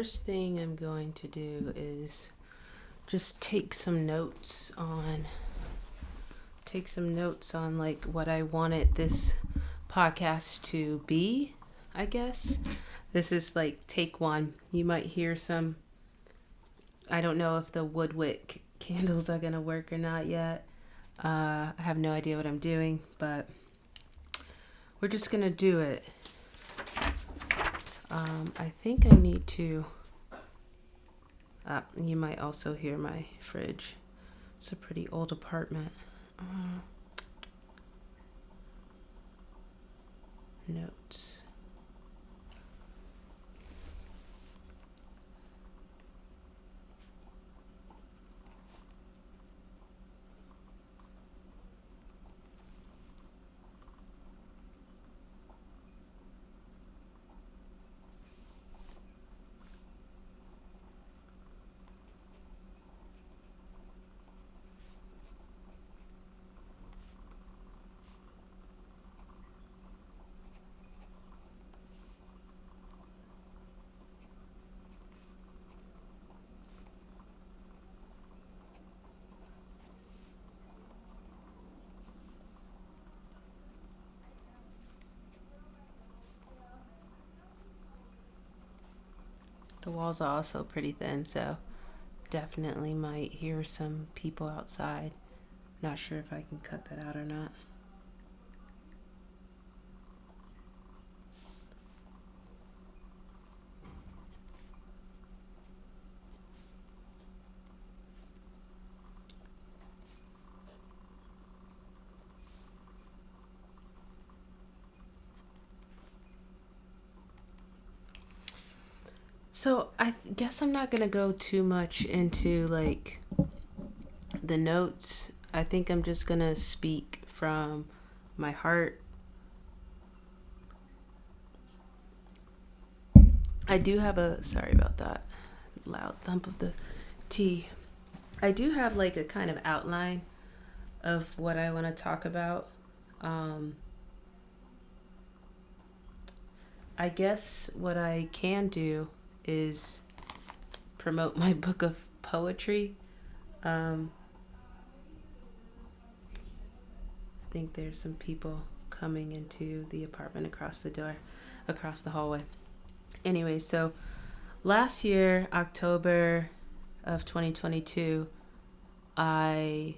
first thing I'm going to do is just take some notes on like what I wanted this podcast to be, I guess. This is like take one. You might hear some, I don't know if the Woodwick candles are going to work or not yet. I have no idea what I'm doing, but we're just going to do it. I think I need to, you might also hear my fridge. It's a pretty old apartment. Notes. The walls are also pretty thin, so definitely might hear some people outside. Not sure if I can cut that out or not. So I guess I'm not going to go too much into like the notes. I think I'm just going to speak from my heart. I do have sorry about that loud thump of the tea. I do have like a kind of outline of what I want to talk about. I guess what I can do is promote my book of poetry. I think there's some people coming into the apartment across the hallway. Anyway, so last year, October of 2022, I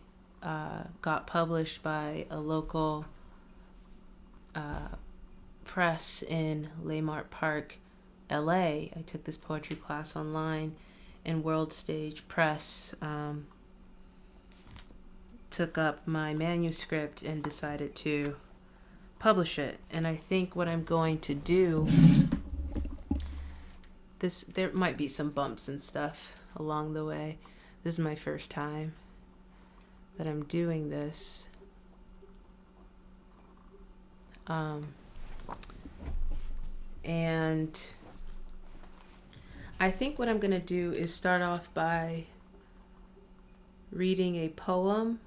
got published by a local press in Leimert Park, LA. I took this poetry class online, and World Stage Press took up my manuscript and decided to publish it. And I think what I'm going to do, there might be some bumps and stuff along the way. This is my first time that I'm doing this. And I think what I'm going to do is start off by reading a poem.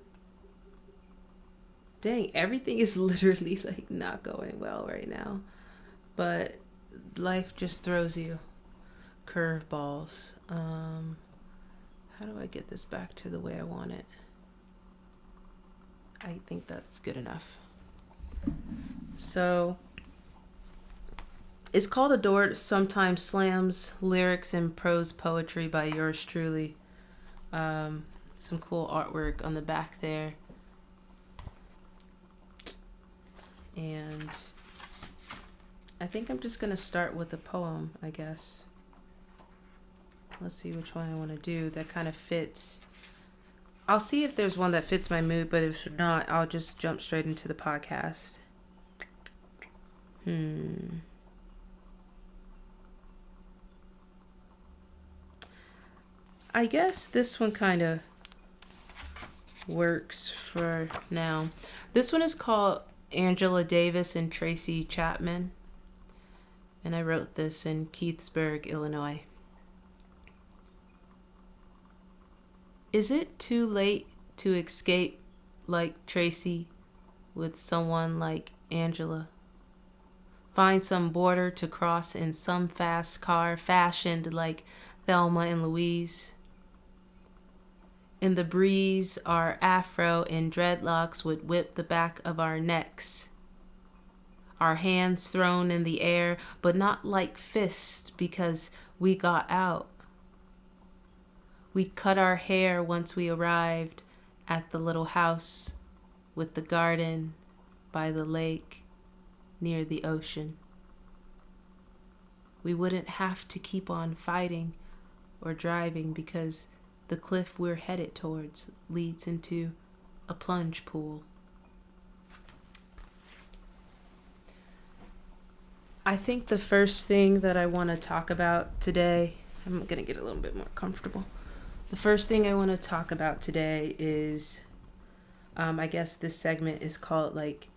Dang, everything is literally like not going well right now. But life just throws you curveballs. How do I get this back to the way I want it? I think that's good enough. So it's called Adored Sometimes Slams, Lyrics and Prose Poetry by yours truly. Some cool artwork on the back there. And I think I'm just going to start with a poem, I guess. Let's see which one I want to do that kind of fits. I'll see if there's one that fits my mood, but if not, I'll just jump straight into the podcast. I guess this one kind of works for now. This one is called Angela Davis and Tracy Chapman, and I wrote this in Keithsburg, Illinois. Is it too late to escape like Tracy with someone like Angela? find some border to cross in some fast car fashioned like Thelma and Louise. In the breeze, our afro and dreadlocks would whip the back of our necks. Our hands thrown in the air, but not like fists because we got out. We'd cut our hair once we arrived at the little house with the garden by the lake near the ocean. We wouldn't have to keep on fighting or driving because the cliff we're headed towards leads into a plunge pool. I think the first thing that I want to talk about today, I'm going to get a little bit more comfortable. The first thing I want to talk about today is, I guess this segment is called like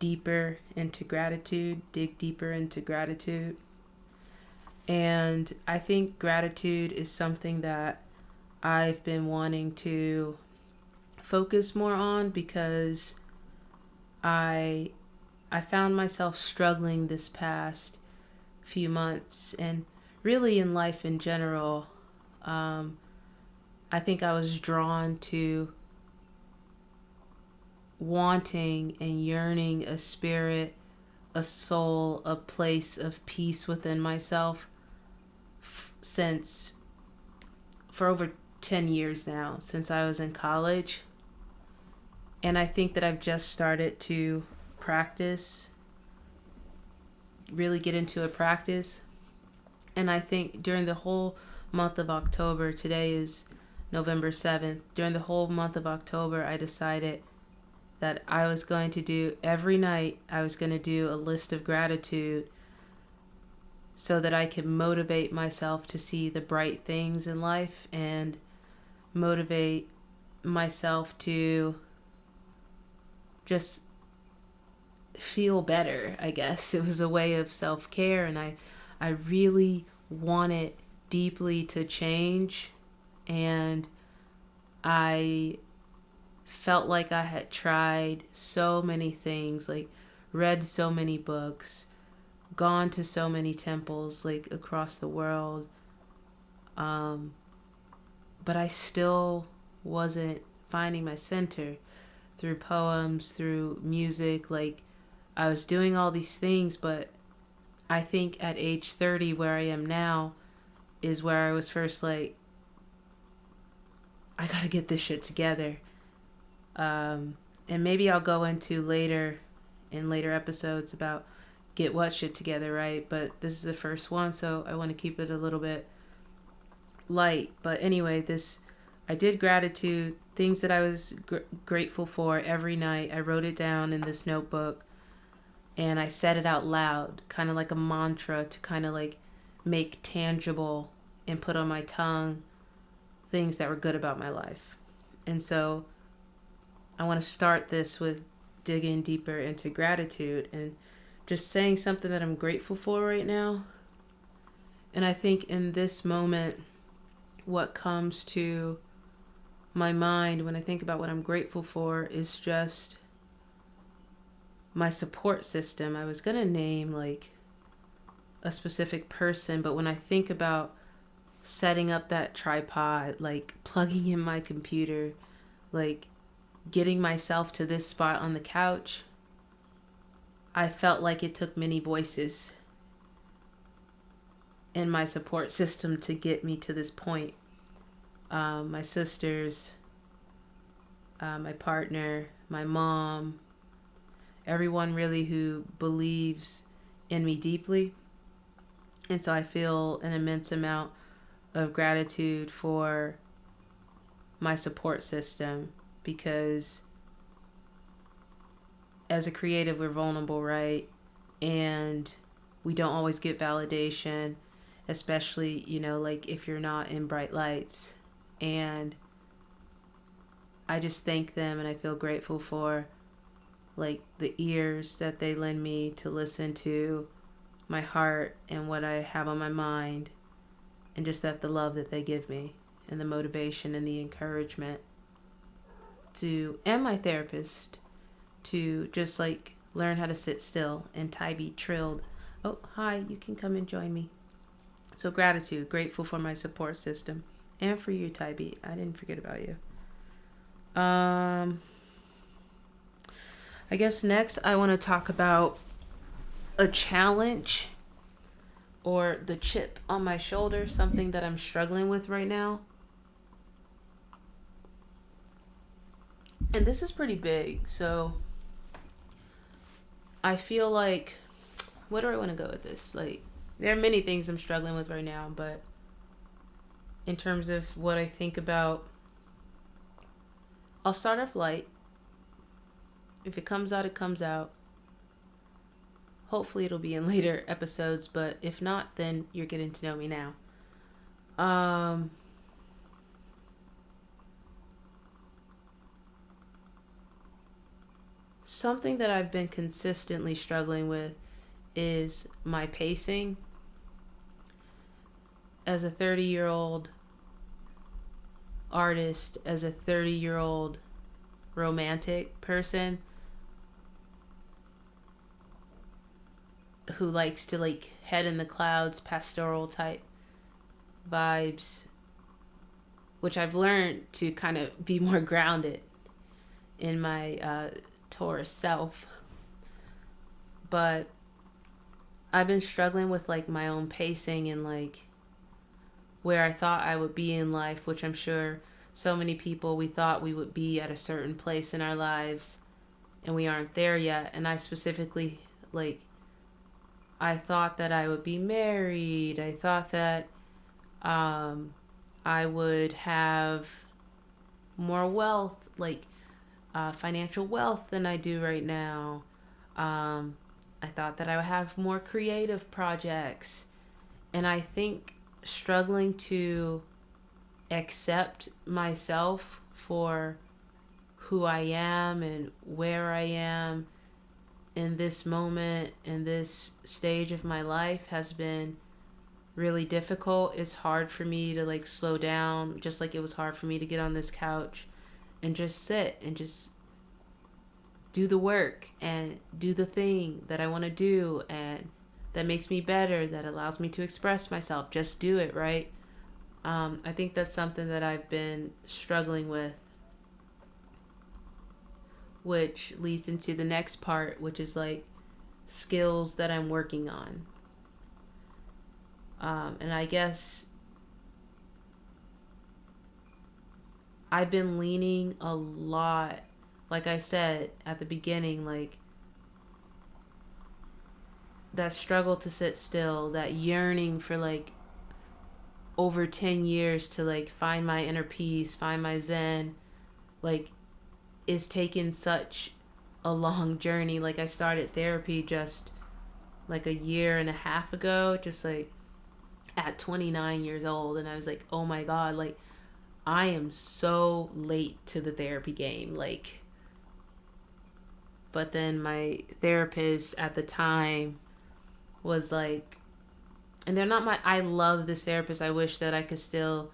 deeper into gratitude, dig deeper into gratitude. And I think gratitude is something that I've been wanting to focus more on because I found myself struggling this past few months and really in life in general. I think I was drawn to wanting and yearning a spirit, a soul, a place of peace within myself since for over 10 years now, since I was in college. And I think that I've just started to practice, really get into a practice. And I think during the whole month of October, today is November 7th, during the whole month of October, I decided that I was going to do, every night, I was going to do a list of gratitude so that I could motivate myself to see the bright things in life and motivate myself to just feel better, I guess. It was a way of self-care, and I really wanted deeply to change, and I felt like I had tried so many things, like read so many books, gone to so many temples like across the world, but I still wasn't finding my center through poems, through music. Like I was doing all these things, but I think at age 30, where I am now, is where I was first like, I gotta get this shit together. And maybe I'll go into later episodes about get what shit together, right? But this is the first one, so I want to keep it a little bit light. But anyway, I did gratitude, things that I was grateful for every night. I wrote it down in this notebook and I said it out loud, kind of like a mantra to kind of like make tangible and put on my tongue things that were good about my life. And so I want to start this with digging deeper into gratitude and just saying something that I'm grateful for right now. And I think in this moment, what comes to my mind when I think about what I'm grateful for is just my support system. I was going to name like a specific person, but when I think about setting up that tripod, like plugging in my computer, like getting myself to this spot on the couch, I felt like it took many voices in my support system to get me to this point. My sisters, my partner, my mom, everyone really who believes in me deeply. And so I feel an immense amount of gratitude for my support system, because as a creative, we're vulnerable, right? And we don't always get validation, especially, like if you're not in bright lights. And I just thank them, and I feel grateful for like the ears that they lend me to listen to my heart and what I have on my mind, and just that the love that they give me and the motivation and the encouragement and my therapist to just like learn how to sit still and tie be trilled Oh, hi, you can come and join me. So gratitude, grateful for my support system. And for you, Tybee. I didn't forget about you. I guess next I want to talk about a challenge or the chip on my shoulder, something that I'm struggling with right now. And this is pretty big, so I feel like, where do I want to go with this? Like, there are many things I'm struggling with right now, but in terms of what I think about, I'll start off light. If it comes out, it comes out. Hopefully it'll be in later episodes, but if not, then you're getting to know me now. Something that I've been consistently struggling with is my pacing. As a 30-year-old artist, as a 30-year-old romantic person who likes to like head in the clouds, pastoral type vibes, which I've learned to kind of be more grounded in my Taurus self. But I've been struggling with like my own pacing and like where I thought I would be in life, which I'm sure so many people, we thought we would be at a certain place in our lives and we aren't there yet. And I specifically, like, I thought that I would be married. I thought that I would have more wealth, like financial wealth than I do right now. I thought that I would have more creative projects. And I think struggling to accept myself for who I am and where I am in this moment, in this stage of my life, has been really difficult. It's hard for me to like slow down, just like it was hard for me to get on this couch and just sit and just do the work and do the thing that I want to do and that makes me better, that allows me to express myself. Just do it, right? I think that's something that I've been struggling with, which leads into the next part, which is like skills that I'm working on. And I guess I've been leaning a lot, like I said at the beginning, like that struggle to sit still, that yearning for like over 10 years to like find my inner peace, find my zen, like is taking such a long journey. Like I started therapy just like a year and a half ago, just like at 29 years old, and I was like, oh my god, like I am so late to the therapy game. Like, but then my therapist at the time was like, and they're not my, I love this therapist, I wish that I could still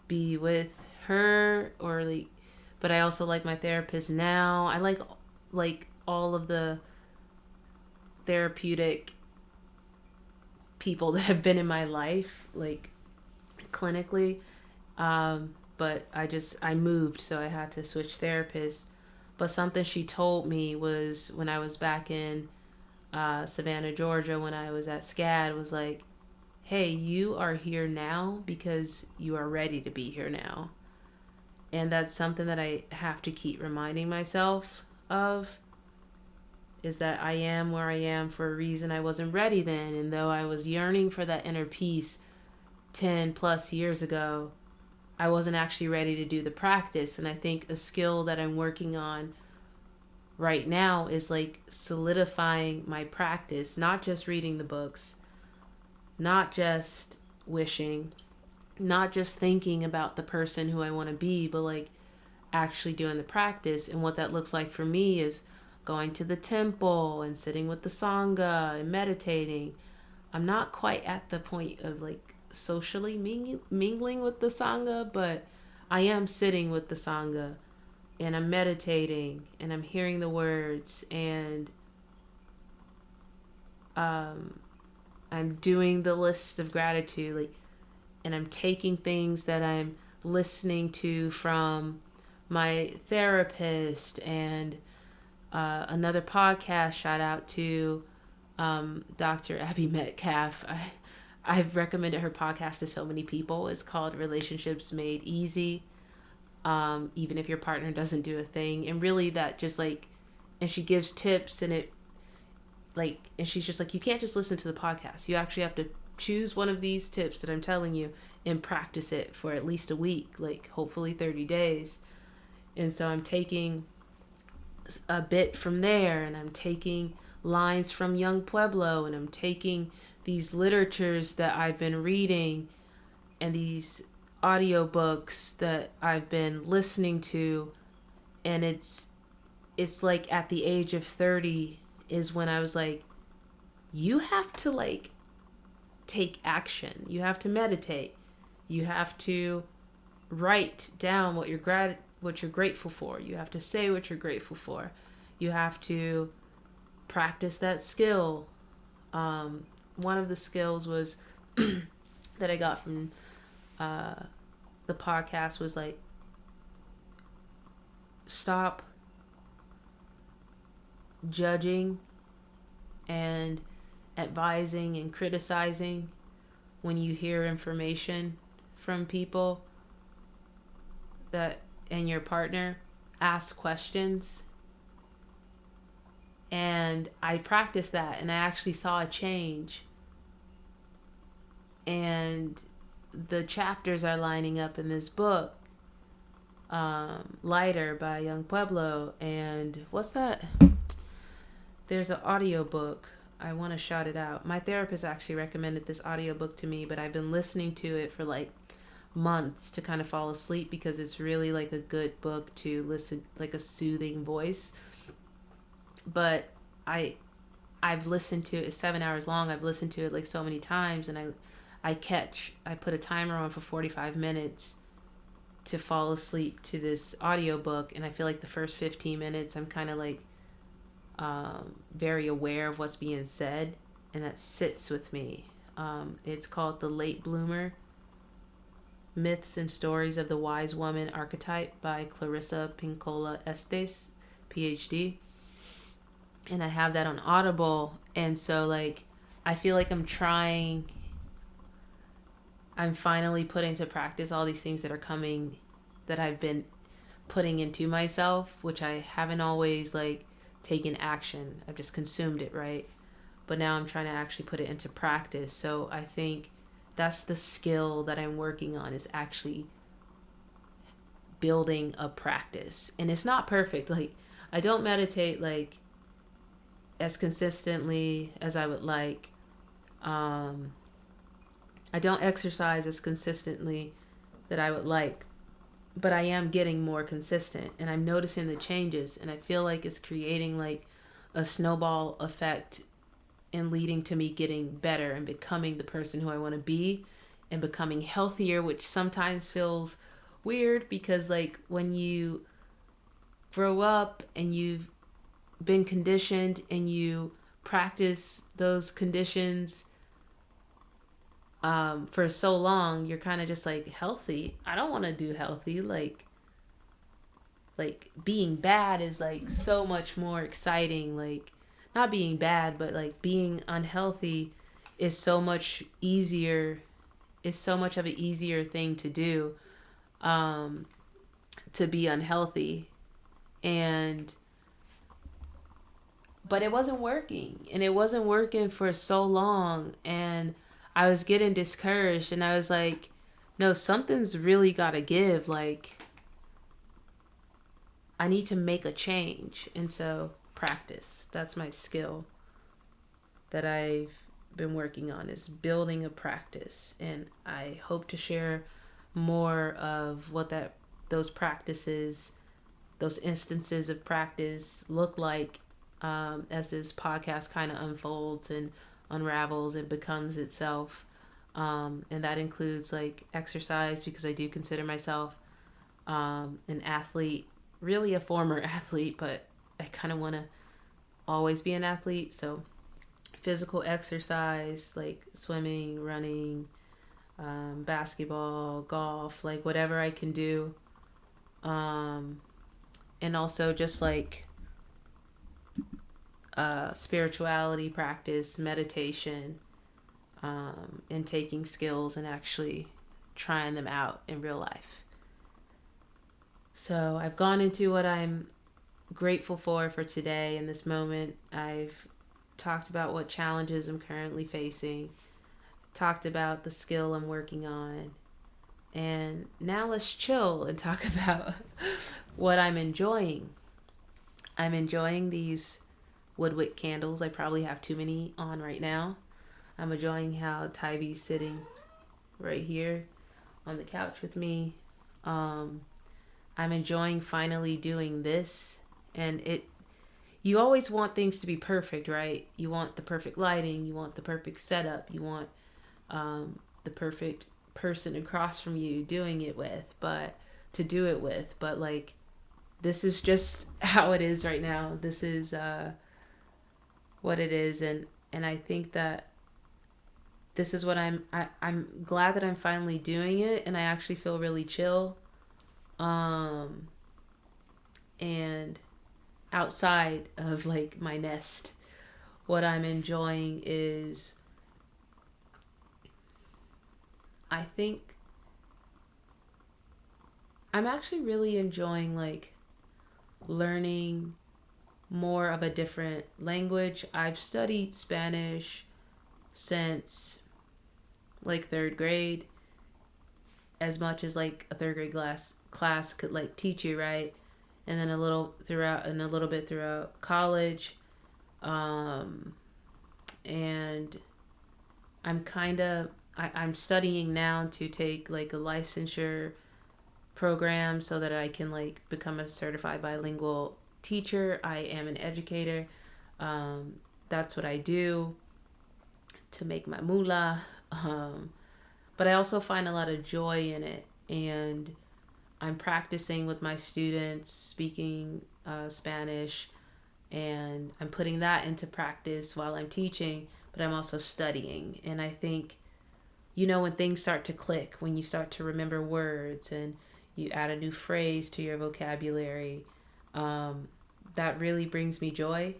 be with her, or like, but I also like my therapist now. I like all of the therapeutic people that have been in my life, like clinically. But I moved, so I had to switch therapists. But something she told me was when I was back in Savannah, Georgia, when I was at SCAD, was like, hey, you are here now because you are ready to be here now. And that's something that I have to keep reminding myself of, is that I am where I am for a reason. I wasn't ready then. And though I was yearning for that inner peace 10 plus years ago, I wasn't actually ready to do the practice. And I think a skill that I'm working on right now is like solidifying my practice, not just reading the books, not just wishing, not just thinking about the person who I want to be, but like actually doing the practice. And what that looks like for me is going to the temple and sitting with the Sangha and meditating. I'm not quite at the point of like socially mingling with the Sangha, but I am sitting with the Sangha and I'm meditating and I'm hearing the words and I'm doing the lists of gratitude, like, and I'm taking things that I'm listening to from my therapist and another podcast. Shout out to Dr. Abby Metcalf. I've recommended her podcast to so many people. It's called Relationships Made Easy. Even if your partner doesn't do a thing. And really that just like, and she gives tips and it like, and she's just like, you can't just listen to the podcast. You actually have to choose one of these tips that I'm telling you and practice it for at least a week, like hopefully 30 days. And so I'm taking a bit from there, and I'm taking lines from Young Pueblo, and I'm taking these literatures that I've been reading and these audiobooks that I've been listening to, and it's like at the age of 30 is when I was like, you have to like take action. You have to meditate. You have to write down what you're grateful for. You have to say what you're grateful for. You have to practice that skill. One of the skills was that I got from the podcast was like, stop judging and advising and criticizing when you hear information from people that and your partner. Ask questions. And I practiced that, and I actually saw a change. And the chapters are lining up in this book, Lighter by Young Pueblo. And what's that? There's an audiobook. I want to shout it out. My therapist actually recommended this audiobook to me, but I've been listening to it for like months to kind of fall asleep because it's really like a good book to listen, like a soothing voice. But I've listened to it. It's 7 hours long. I've listened to it like so many times, and I put a timer on for 45 minutes to fall asleep to this audiobook, and I feel like the first 15 minutes I'm kind of like very aware of what's being said, and that sits with me. It's called The Late Bloomer: Myths and Stories of the Wise Woman Archetype by Clarissa Pinkola Estes, PhD. And I have that on Audible. And so like, I feel like I'm finally putting to practice all these things that are coming, that I've been putting into myself, which I haven't always like taken action. I've just consumed it, right? But now I'm trying to actually put it into practice. So I think that's the skill that I'm working on, is actually building a practice. And it's not perfect. Like, I don't meditate like as consistently as I would like. I don't exercise as consistently that I would like, but I am getting more consistent, and I'm noticing the changes, and I feel like it's creating like a snowball effect and leading to me getting better and becoming the person who I want to be and becoming healthier, which sometimes feels weird because like when you grow up and you've been conditioned and you practice those conditions for so long, you're kind of just like, healthy? I don't want to do healthy. Like being bad is like so much more exciting. Like, not being bad, but like being unhealthy is so much easier. It's so much of an easier thing to do, to be unhealthy. But it wasn't working, and it wasn't working for so long, and I was getting discouraged, and I was like, no, something's really got to give. Like, I need to make a change. And so practice, that's my skill that I've been working on, is building a practice. And I hope to share more of what those practices, those instances of practice look like as this podcast kind of unfolds and unravels and becomes itself. And that includes like exercise, because I do consider myself an athlete, really a former athlete, but I kind of want to always be an athlete. So physical exercise, like swimming, running, basketball, golf, like whatever I can do. Um, and also just like spirituality practice, meditation, and taking skills and actually trying them out in real life. So I've gone into what I'm grateful for today in this moment. I've talked about what challenges I'm currently facing, talked about the skill I'm working on, and now let's chill and talk about what I'm enjoying. I'm enjoying these woodwick candles. I probably have too many on right now. I'm enjoying how Tybee's sitting right here on the couch with me. I'm enjoying finally doing this, and you always want things to be perfect, right? You want the perfect lighting, you want the perfect setup, you want the perfect person across from you doing it with, but like this is just how it is right now. This is what it is, and I think that this is what I'm glad that I'm finally doing it, and I actually feel really chill. And outside of like my nest, what I'm enjoying is, I think I'm actually really enjoying like learning more of a different language. I've studied Spanish since like third grade, as much as like a third grade class could like teach you, right? And then a little bit throughout college. And I'm studying now to take like a licensure program so that I can like become a certified bilingual teacher. I am an educator. That's what I do to make my moolah. But I also find a lot of joy in it, and I'm practicing with my students speaking Spanish, and I'm putting that into practice while I'm teaching, but I'm also studying. And I think, when things start to click, when you start to remember words and you add a new phrase to your vocabulary, that really brings me joy.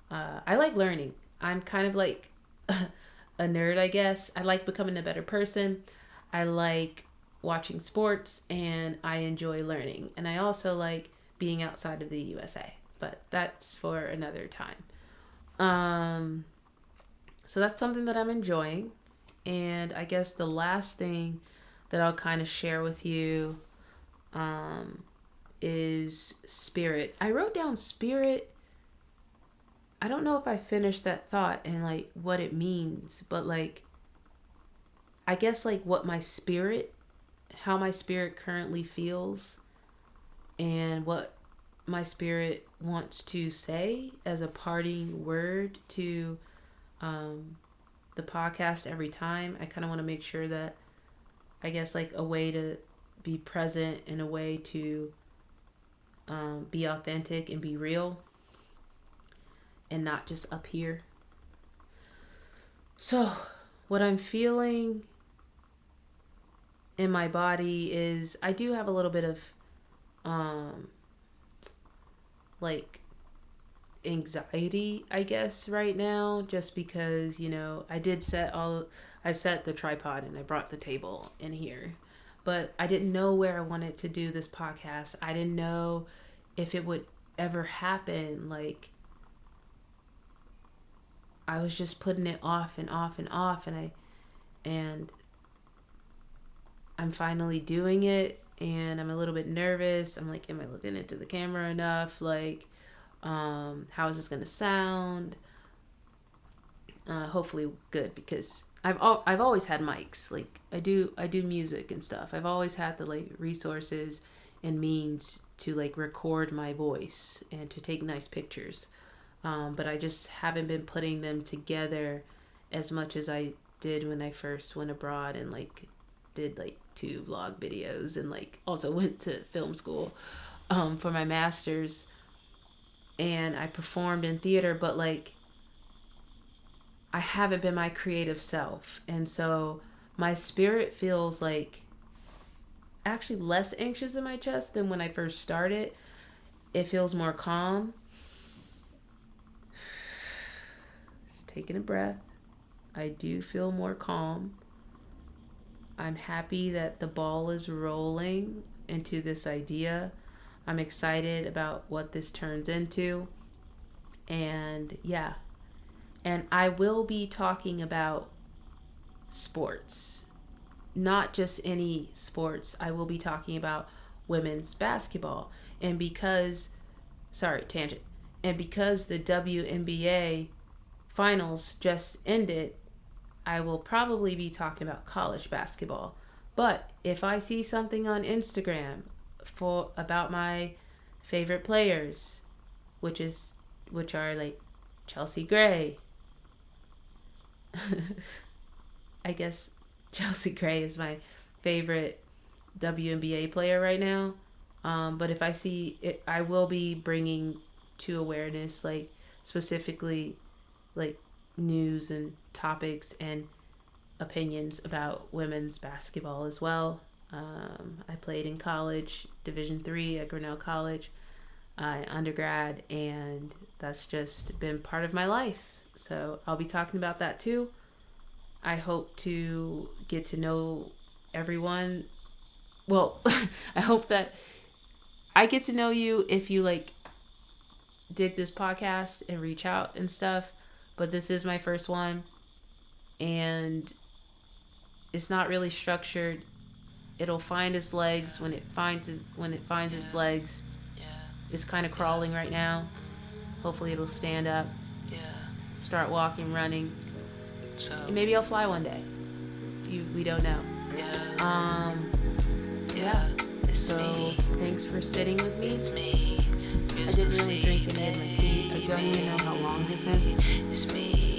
I like learning. I'm kind of like a nerd, I guess. I like becoming a better person. I like watching sports, and I enjoy learning. And I also like being outside of the USA, but that's for another time. So that's something that I'm enjoying. And I guess the last thing that I'll kind of share with you is spirit. I wrote down spirit. I don't know if I finished that thought and like what it means, but like, I guess like how my spirit currently feels, and what my spirit wants to say as a parting word to the podcast every time. I kind of want to make sure that, I guess, like a way to be present and a way to be authentic and be real and not just up here. So what I'm feeling in my body is, I do have a little bit of like anxiety, I guess, right now, just because, I set the tripod and I brought the table in here, but I didn't know where I wanted to do this podcast. I didn't know if it would ever happen. Like, I was just putting it off and off and off, and I'm finally doing it, and I'm a little bit nervous. I'm like, am I looking into the camera enough? Like, how is this gonna sound? Hopefully good, because I've always had mics. Like, I do music and stuff. I've always had the like resources and means to like record my voice and to take nice pictures. But I just haven't been putting them together as much as I did when I first went abroad and like did like 2 vlog videos, and like also went to film school for my master's, and I performed in theater. But like, I haven't been my creative self. And so my spirit feels like actually less anxious in my chest than when I first started. It feels more calm. Just taking a breath. I do feel more calm. I'm happy that the ball is rolling into this idea. I'm excited about what this turns into. And yeah. And I will be talking about sports. Not just any sports. I will be talking about women's basketball. And because, tangent. And because the WNBA finals just ended, I will probably be talking about college basketball. But if I see something on Instagram about my favorite players, which are like Chelsea Gray. I guess Chelsea Gray is my favorite WNBA player right now. But if I see it, I will be bringing to awareness, like specifically, like news and topics and opinions about women's basketball as well. I played in college, Division III at Grinnell College, undergrad, and that's just been part of my life. So I'll be talking about that too. I hope to get to know everyone. Well, I hope that I get to know you if you like dig this podcast and reach out and stuff. But this is my first one, and it's not really structured. It'll find its legs when it finds its legs. It's kind of crawling right now. Hopefully it'll stand up. Start walking, running. So And maybe I'll fly one day. We don't know. So me. thanks for sitting with me. It's me. I didn't really drink any of my tea. I don't even know how long this is. It's me.